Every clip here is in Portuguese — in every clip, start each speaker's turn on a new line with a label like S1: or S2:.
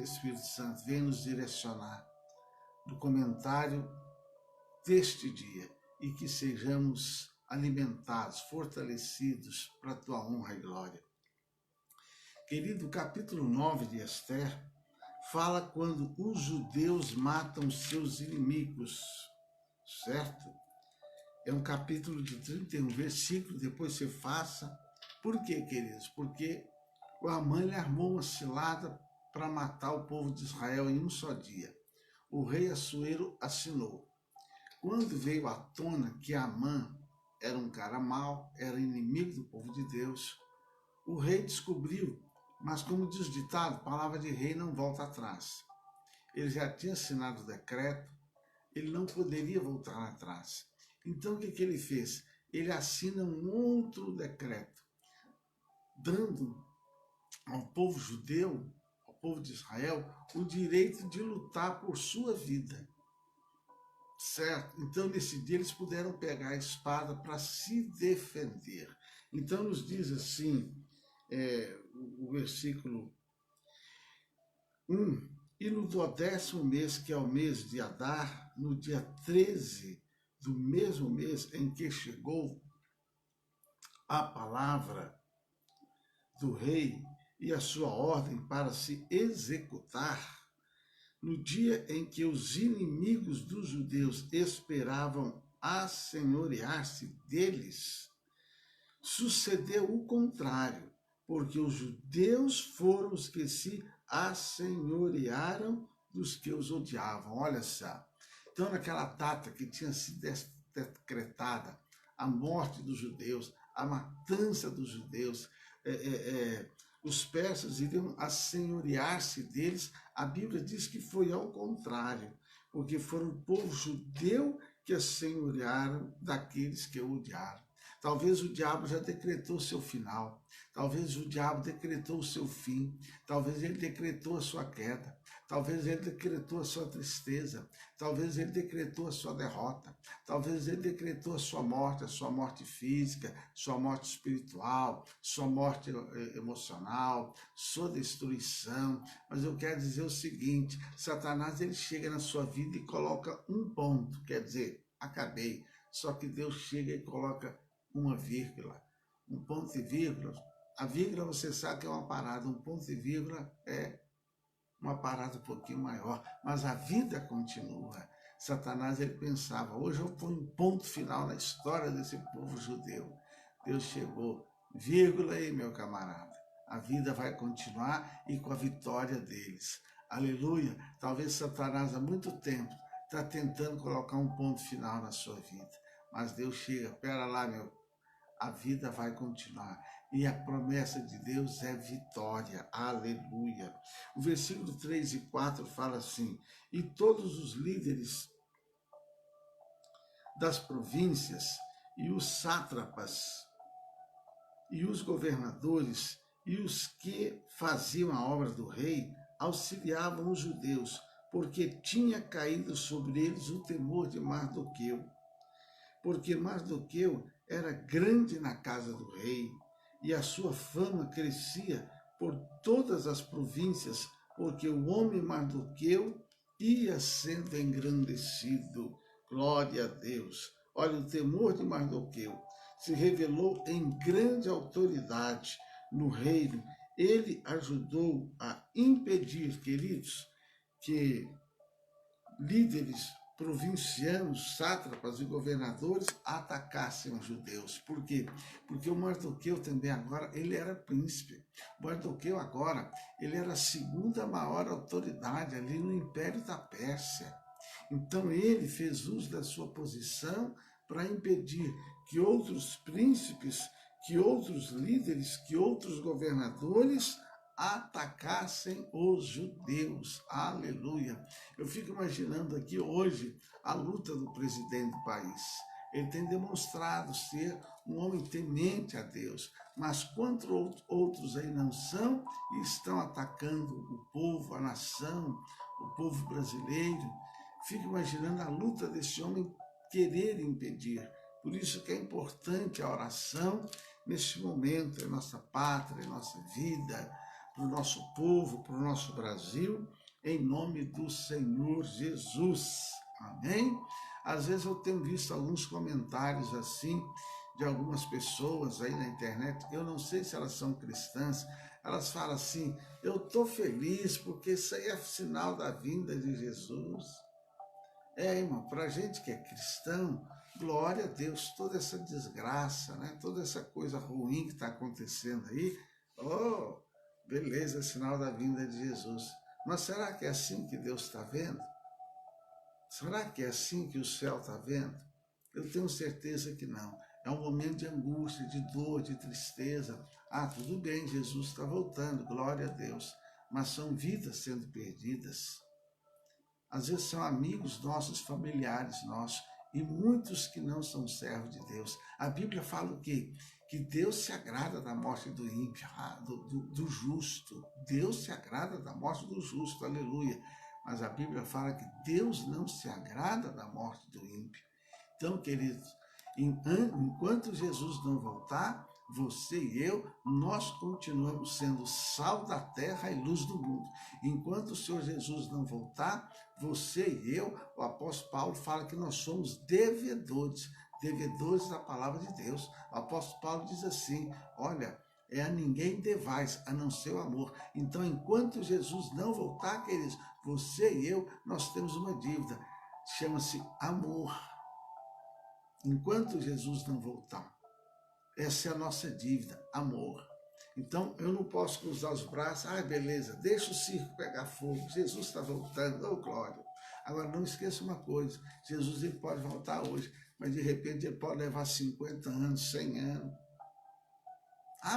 S1: Espírito Santo, venha nos direcionar no comentário deste dia e que sejamos alimentados, fortalecidos para a tua honra e glória. Querido, o capítulo 9 de Esther fala quando os judeus matam seus inimigos, certo? É um capítulo de 31 versículos, depois você faça. Por quê, queridos? Porque o Amã armou uma cilada para matar o povo de Israel em um só dia. O rei Assuero assinou. Quando veio à tona que Amã era um cara mau, era inimigo do povo de Deus, o rei descobriu, mas como diz o ditado, palavra de rei não volta atrás. Ele já tinha assinado o decreto, ele não poderia voltar atrás. Então o que ele fez? Ele assina um outro decreto, dando ao povo judeu, ao povo de Israel, o direito de lutar por sua vida. Certo? Então, nesse dia, eles puderam pegar a espada para se defender. Então, nos diz assim, o versículo 1, e no 10º mês, que é o mês de Adar, no dia 13 do mesmo mês em que chegou a palavra do rei e a sua ordem para se executar, no dia em que os inimigos dos judeus esperavam assenhorear-se deles, sucedeu o contrário, porque os judeus foram os que se assenhorearam dos que os odiavam. Olha só. Então, naquela data que tinha sido decretada a morte dos judeus, a matança dos judeus, os persas iriam assenhorear-se deles. A Bíblia diz que foi ao contrário, porque foram o povo judeu que assenhorearam daqueles que o odiaram. Talvez o diabo já decretou o seu final, talvez o diabo decretou o seu fim, talvez ele decretou a sua queda, talvez ele decretou a sua tristeza, talvez ele decretou a sua derrota, talvez ele decretou a sua morte física, sua morte espiritual, sua morte emocional, sua destruição. Mas eu quero dizer o seguinte, Satanás ele chega na sua vida e coloca um ponto, quer dizer, acabei. Só que Deus chega e coloca uma vírgula, um ponto e vírgula. A vírgula você sabe que é uma parada, um ponto e vírgula é uma parada um pouquinho maior, mas a vida continua. Satanás ele pensava, hoje eu ponho um ponto final na história desse povo judeu. Deus chegou, vírgula aí, meu camarada. A vida vai continuar e com a vitória deles. Aleluia! Talvez Satanás há muito tempo está tentando colocar um ponto final na sua vida. Mas Deus chega, pera lá, a vida vai continuar. E a promessa de Deus é vitória. Aleluia. O versículo 3 e 4 fala assim, e todos os líderes das províncias e os sátrapas e os governadores e os que faziam a obra do rei auxiliavam os judeus, porque tinha caído sobre eles o temor de Mardoqueu. Porque Mardoqueu era grande na casa do rei, e a sua fama crescia por todas as províncias, porque o homem Mardoqueu ia sendo engrandecido. Glória a Deus. Olha, o temor de Mardoqueu se revelou em grande autoridade no reino. Ele ajudou a impedir, queridos, que líderes provincianos, sátrapas e governadores atacassem os judeus. Por quê? Porque o Mardoqueu também agora, ele era príncipe. O Mardoqueu agora, ele era a segunda maior autoridade ali no Império da Pérsia. Então ele fez uso da sua posição para impedir que outros príncipes, que outros líderes, que outros governadores atacassem os judeus. Aleluia. Eu fico imaginando aqui hoje a luta do presidente do país. Ele tem demonstrado ser um homem temente a Deus, mas quantos outros aí não são e estão atacando o povo, a nação, o povo brasileiro. Fico imaginando a luta desse homem querer impedir. Por isso que é importante a oração neste momento, em nossa pátria, em nossa vida, para o nosso povo, para o nosso Brasil, em nome do Senhor Jesus. Amém? Às vezes eu tenho visto alguns comentários assim, de algumas pessoas aí na internet, eu não sei se elas são cristãs, elas falam assim, eu estou feliz porque isso aí é sinal da vinda de Jesus. Irmão, para a gente que é cristão, glória a Deus, toda essa desgraça, né? Toda essa coisa ruim que está acontecendo aí, oh, beleza, é sinal da vinda de Jesus. Mas será que é assim que Deus está vendo? Será que é assim que o céu está vendo? Eu tenho certeza que não. É um momento de angústia, de dor, de tristeza. Ah, tudo bem, Jesus está voltando, glória a Deus. Mas são vidas sendo perdidas. Às vezes são amigos nossos, familiares nossos, e muitos que não são servos de Deus. A Bíblia fala o quê? Que Deus se agrada da morte do ímpio, do justo. Deus se agrada da morte do justo, aleluia. Mas a Bíblia fala que Deus não se agrada da morte do ímpio. Então, queridos, enquanto Jesus não voltar, você e eu, nós continuamos sendo sal da terra e luz do mundo. Enquanto o Senhor Jesus não voltar, você e eu, o apóstolo Paulo fala que nós somos devedores da palavra de Deus. O apóstolo Paulo diz assim, olha, a ninguém devais, a não ser o amor. Então, enquanto Jesus não voltar, queridos, você e eu, nós temos uma dívida, chama-se amor. Enquanto Jesus não voltar, essa é a nossa dívida, amor. Então, eu não posso cruzar os braços, beleza, deixa o circo pegar fogo, Jesus está voltando, oh glória. Agora, não esqueça uma coisa, Jesus ele pode voltar hoje, mas de repente ele pode levar 50 anos, 100 anos.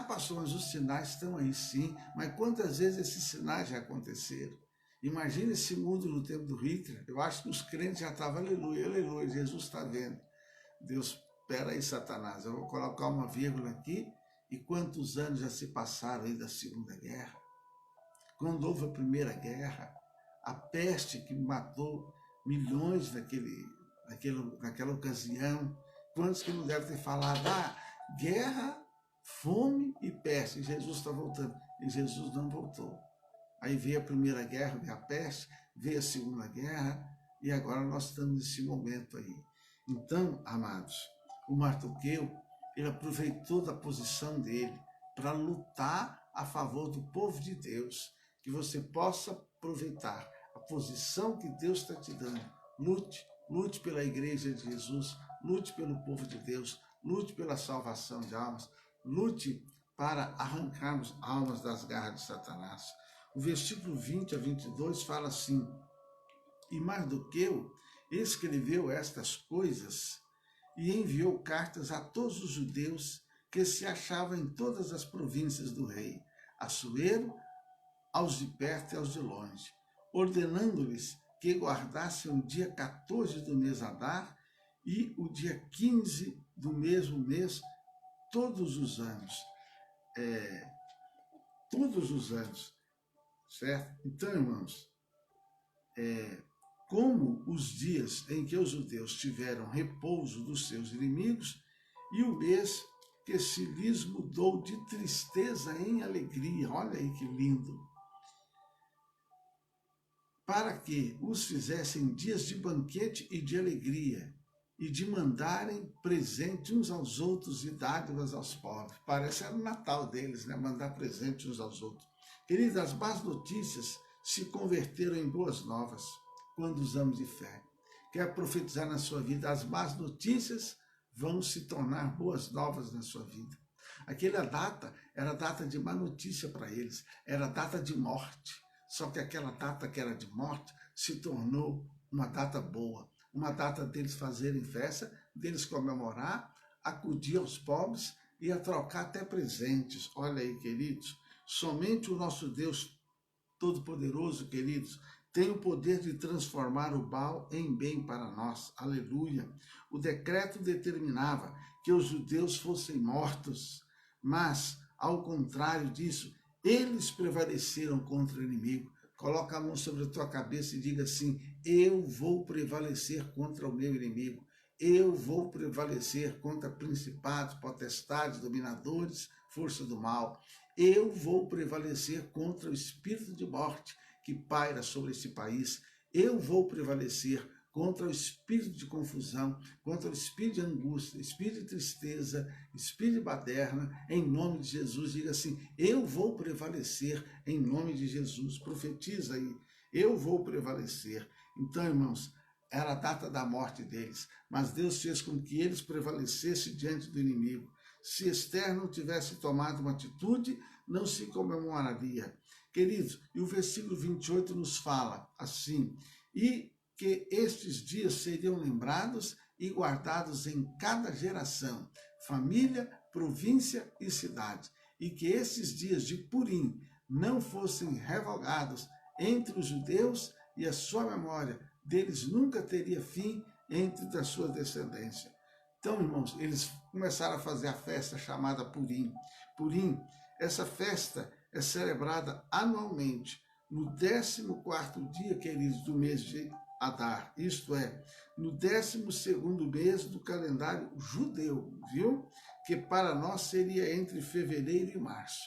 S1: Pastor, mas os sinais estão aí sim, mas quantas vezes esses sinais já aconteceram? Imagina esse mundo no tempo do Hitler, eu acho que os crentes já estavam, aleluia, aleluia, Jesus está vendo. Deus, espera aí, Satanás, eu vou colocar uma vírgula aqui, e quantos anos já se passaram aí da Segunda Guerra? Quando houve a Primeira Guerra, a peste que matou milhões naquela ocasião, quantos que não devem ter falado, guerra, fome e peste, e Jesus está voltando, e Jesus não voltou. Aí veio a Primeira Guerra, veio a peste, veio a Segunda Guerra, e agora nós estamos nesse momento aí. Então, amados, o Mardoqueu, ele aproveitou da posição dele para lutar a favor do povo de Deus, que você possa aproveitar a posição que Deus está te dando. Lute pela igreja de Jesus, lute pelo povo de Deus, lute pela salvação de almas, lute para arrancarmos almas das garras de Satanás. O versículo 20 a 22 fala assim, e Mardoqueu escreveu estas coisas e enviou cartas a todos os judeus que se achavam em todas as províncias do rei, Assuero, aos de perto e aos de longe, ordenando-lhes que guardassem o dia 14 do mês Adar e o dia 15 do mesmo mês, todos os anos. Todos os anos, certo? Então, irmãos, como os dias em que os judeus tiveram repouso dos seus inimigos, e o mês que se lhes mudou de tristeza em alegria, olha aí que lindo, para que os fizessem dias de banquete e de alegria, e de mandarem presente uns aos outros e dádivas aos pobres. Parece era o Natal deles, né? Mandar presente uns aos outros. Queridos, as más notícias se converteram em boas novas quando usamos de fé. Quer profetizar na sua vida, as más notícias vão se tornar boas novas na sua vida. Aquela data era data de má notícia para eles, era data de morte. Só que aquela data que era de morte se tornou uma data boa, uma data deles fazerem festa, deles comemorar, acudir aos pobres e a trocar até presentes. Olha aí, queridos, somente o nosso Deus Todo-Poderoso, queridos, tem o poder de transformar o mal em bem para nós. Aleluia! O decreto determinava que os judeus fossem mortos, mas, ao contrário disso, eles prevaleceram contra o inimigo. Coloca a mão sobre a tua cabeça e diga assim, eu vou prevalecer contra o meu inimigo. Eu vou prevalecer contra principados, potestades, dominadores, força do mal. eu vou prevalecer contra o espírito de morte que paira sobre esse país. Eu vou prevalecer contra o espírito de confusão, contra o espírito de angústia, espírito de tristeza, espírito de baderna, em nome de Jesus. Diga assim, eu vou prevalecer em nome de Jesus. Profetiza aí, eu vou prevalecer. Então, irmãos, era a data da morte deles, mas Deus fez com que eles prevalecessem diante do inimigo. Se Esther não tivesse tomado uma atitude, não se comemoraria. Queridos, e o versículo 28 nos fala assim, e que estes dias seriam lembrados e guardados em cada geração, família, província e cidade, e que esses dias de Purim não fossem revogados entre os judeus e a sua memória deles nunca teria fim entre da sua descendência. Então, irmãos, eles começaram a fazer a festa chamada Purim. Purim, essa festa é celebrada anualmente, no 14º dia, queridos, do mês de Adar, isto é, no 12º mês do calendário judeu, viu? Que para nós seria entre fevereiro e março.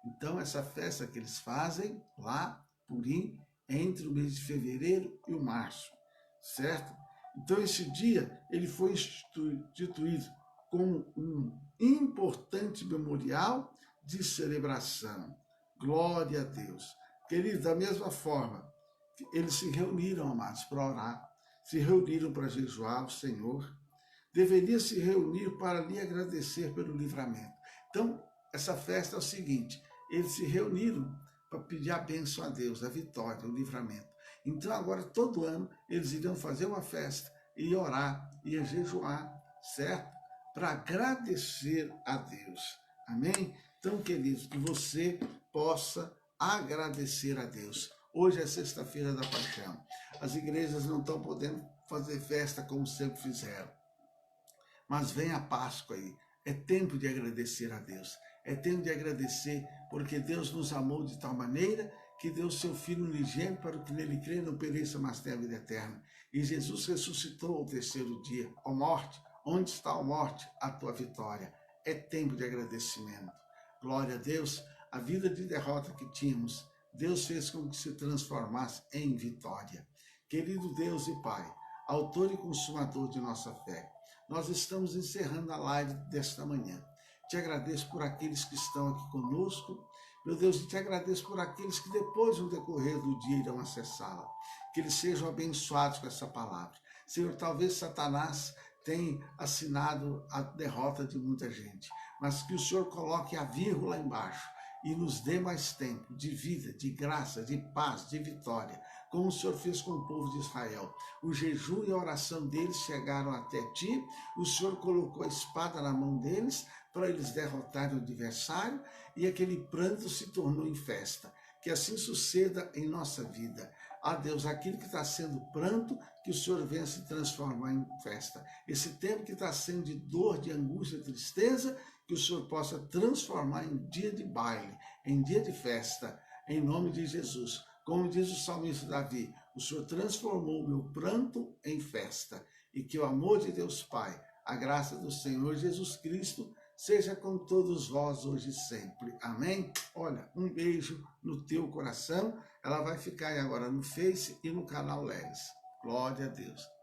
S1: Então, essa festa que eles fazem lá, Purim, entre o mês de fevereiro e o março, certo? Então, esse dia, ele foi instituído como um importante memorial de celebração. Glória a Deus. Queridos, da mesma forma, eles se reuniram, amados, para orar, se reuniram para jejuar ao Senhor, deveria se reunir para lhe agradecer pelo livramento. Então, essa festa é o seguinte, eles se reuniram para pedir a bênção a Deus, a vitória, o livramento. Então, agora, todo ano, eles iriam fazer uma festa, e orar, e jejuar, certo? Para agradecer a Deus. Amém? Então, queridos, que você possa agradecer a Deus. Hoje é sexta-feira da Paixão. As igrejas não estão podendo fazer festa como sempre fizeram. Mas vem a Páscoa aí. É tempo de agradecer a Deus. É tempo de agradecer porque Deus nos amou de tal maneira que deu seu Filho unigênito para que nele crê não pereça, mas tenha a vida eterna. E Jesus ressuscitou ao terceiro dia. Ó morte, onde está a morte? A tua vitória. É tempo de agradecimento. Glória a Deus. A vida de derrota que tínhamos, Deus fez com que se transformasse em vitória. Querido Deus e Pai, autor e consumador de nossa fé, nós estamos encerrando a live desta manhã. Te agradeço por aqueles que estão aqui conosco. Meu Deus, e te agradeço por aqueles que depois, no decorrer do dia, irão acessá-la. Que eles sejam abençoados com essa palavra. Senhor, talvez Satanás tenha assinado a derrota de muita gente, mas que o Senhor coloque a vírgula embaixo e nos dê mais tempo de vida, de graça, de paz, de vitória, como o Senhor fez com o povo de Israel. O jejum e a oração deles chegaram até ti, o Senhor colocou a espada na mão deles para eles derrotarem o adversário e aquele pranto se tornou em festa. Que assim suceda em nossa vida. Ah, Deus, aquilo que está sendo pranto, que o Senhor venha se transformar em festa. Esse tempo que está sendo de dor, de angústia, de tristeza, que o Senhor possa transformar em dia de baile, em dia de festa, em nome de Jesus. Como diz o salmista Davi, o Senhor transformou o meu pranto em festa. E que o amor de Deus Pai, a graça do Senhor Jesus Cristo, seja com todos vós hoje e sempre. Amém? Olha, um beijo no teu coração. Ela vai ficar aí agora no Face e no canal Leles. Glória a Deus.